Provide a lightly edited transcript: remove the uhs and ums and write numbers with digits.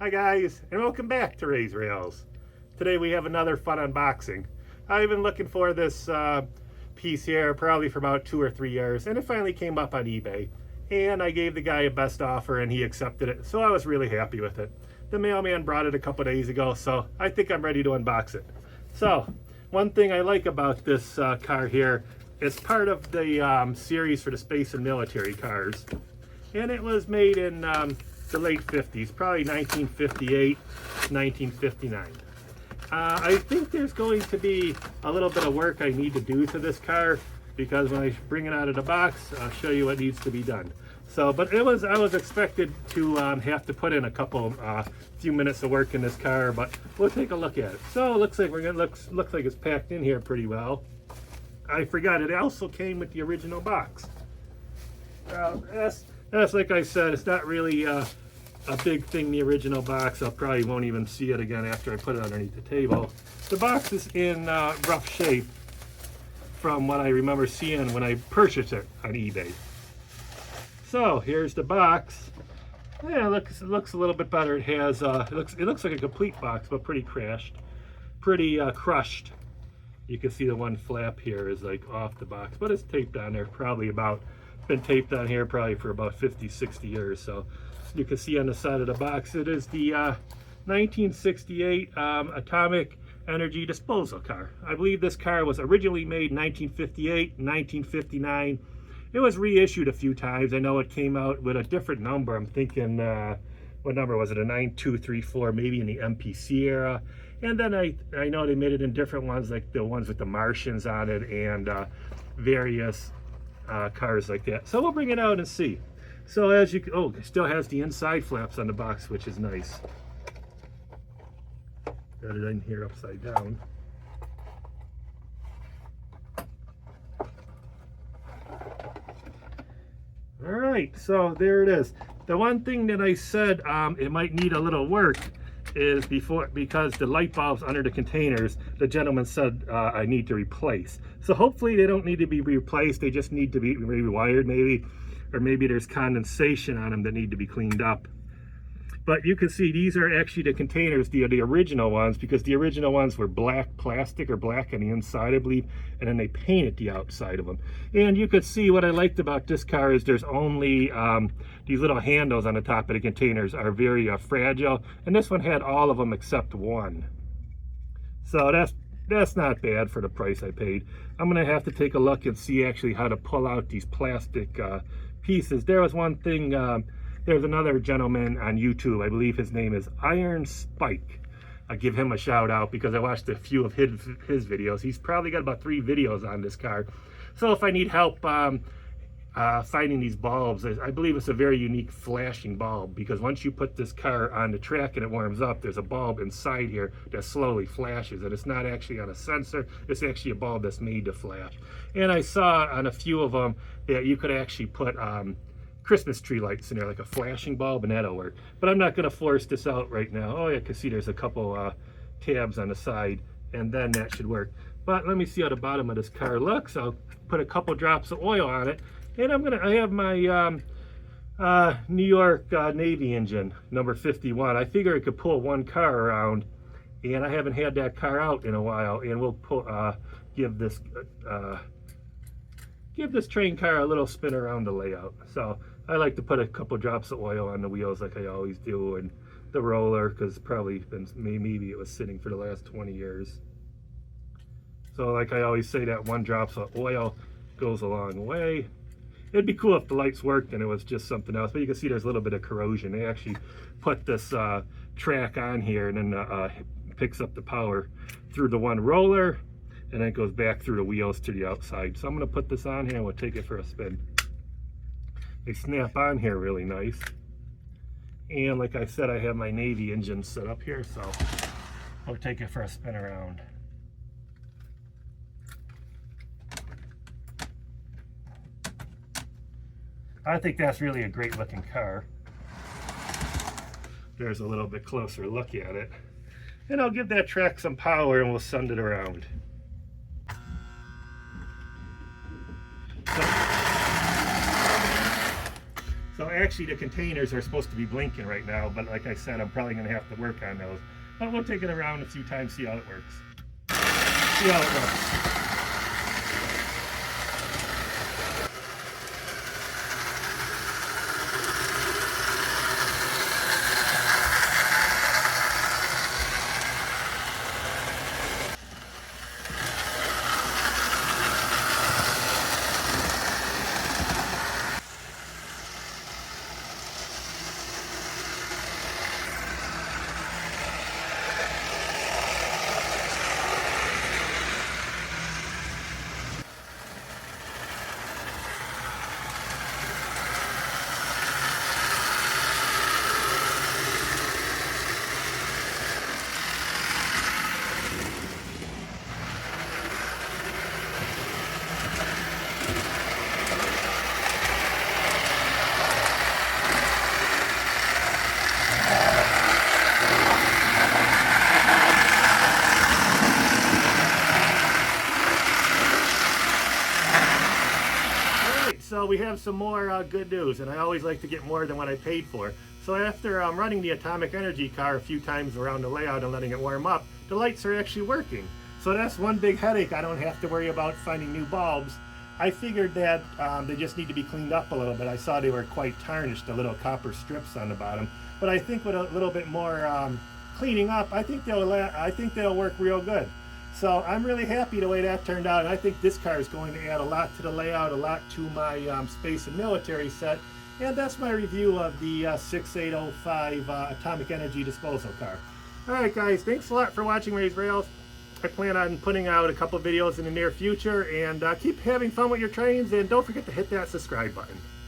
Hi guys, and welcome back to Ray's Rails. Today we have another fun unboxing. I've been looking for this piece here probably for about 2 or 3 years, and it finally came up on eBay. And I gave the guy a best offer and he accepted it, so I was really happy with it. The mailman brought it a couple days ago, so I think I'm ready to unbox it. So, one thing I like about this car here, it's part of the series for the space and military cars. And it was made in the late 50s, probably 1958, 1959. I think there's going to be a little bit of work I need to do to this car, because when I bring it out of the box, I'll show you what needs to be done. So, but I was expected to have to put in a couple, few minutes of work in this car, but we'll take a look at it. So it looks like looks like it's packed in here pretty well. I forgot it also came with the original box. That's like I said, it's not really a big thing, the original box. I probably won't even see it again after I put it underneath the table. The box is in rough shape from what I remember seeing when I purchased it on eBay. So here's the box. Yeah, it looks a little bit better. It has it looks like a complete box, but pretty crushed. You can see the one flap here is like off the box, but it's taped on there. Probably been taped on here probably for about 50-60 years. So you can see on the side of the box, it is the 1968 atomic energy disposal car. I believe this car was originally made in 1958, 1959. It was reissued a few times. I know it came out with a different number. I'm thinking, what number was it? A 9234, maybe in the MPC era. And then I know they made it in different ones, like the ones with the Martians on it and various cars like that. So we'll bring it out and see. So as you, oh, it still has the inside flaps on the box, which is nice. Got it in here upside down. All right, so there it is. The one thing that I said it might need a little work is because the light bulbs under the containers, the gentleman said I need to replace. So hopefully they don't need to be replaced. They just need to be rewired maybe, or maybe there's condensation on them that need to be cleaned up. But you can see these are actually the containers, the original ones, because the original ones were black plastic or black on the inside, I believe, and then they painted the outside of them. And you could see what I liked about this car is there's only these little handles on the top of the containers are very fragile, and this one had all of them except one. So that's not bad for the price I paid. I'm gonna have to take a look and see actually how to pull out these plastic pieces. There was one thing. There's another gentleman on YouTube, I believe his name is Iron Spike. I give him a shout out because I watched a few of his videos. He's probably got about 3 videos on this car. So if I need help finding these bulbs, I believe it's a very unique flashing bulb, because once you put this car on the track and it warms up, there's a bulb inside here that slowly flashes, and it's not actually on a sensor, it's actually a bulb that's made to flash. And I saw on a few of them that you could actually put Christmas tree lights in there, like a flashing bulb, and that'll work. But I'm not going to force this out right now. Oh, you can see there's a couple tabs on the side, and then that should work. But let me see how the bottom of this car looks. I'll put a couple drops of oil on it, and I have my New York Navy engine, number 51. I figure I could pull one car around, and I haven't had that car out in a while, and we'll give this train car a little spin around the layout. So I like to put a couple drops of oil on the wheels like I always do, and the roller, because probably maybe it was sitting for the last 20 years. So like I always say, that one drop of oil goes a long way. It'd be cool if the lights worked and it was just something else, but you can see there's a little bit of corrosion. They actually put this track on here, and then picks up the power through the one roller, and then it goes back through the wheels to the outside. So I'm going to put this on here and we'll take it for a spin. They snap on here really nice. And like I said, I have my Navy engine set up here, so I'll take it for a spin around. I think that's really a great looking car. There's a little bit closer look at it. And I'll give that track some power and we'll send it around. So So actually the containers are supposed to be blinking right now, but like I said, I'm probably gonna have to work on those. But we'll take it around a few times, see how it works. See how it looks. So we have some more good news, and I always like to get more than what I paid for. So after running the atomic energy car a few times around the layout and letting it warm up, the lights are actually working. So that's one big headache. I don't have to worry about finding new bulbs. I figured that they just need to be cleaned up a little bit. I saw they were quite tarnished, the little copper strips on the bottom. But I think with a little bit more cleaning up, I think they'll work real good. So I'm really happy the way that turned out, and I think this car is going to add a lot to the layout, a lot to my space and military set, and that's my review of the 6805 Atomic Energy Disposal car. Alright guys, thanks a lot for watching Ray's Rails. I plan on putting out a couple videos in the near future, and keep having fun with your trains, and don't forget to hit that subscribe button.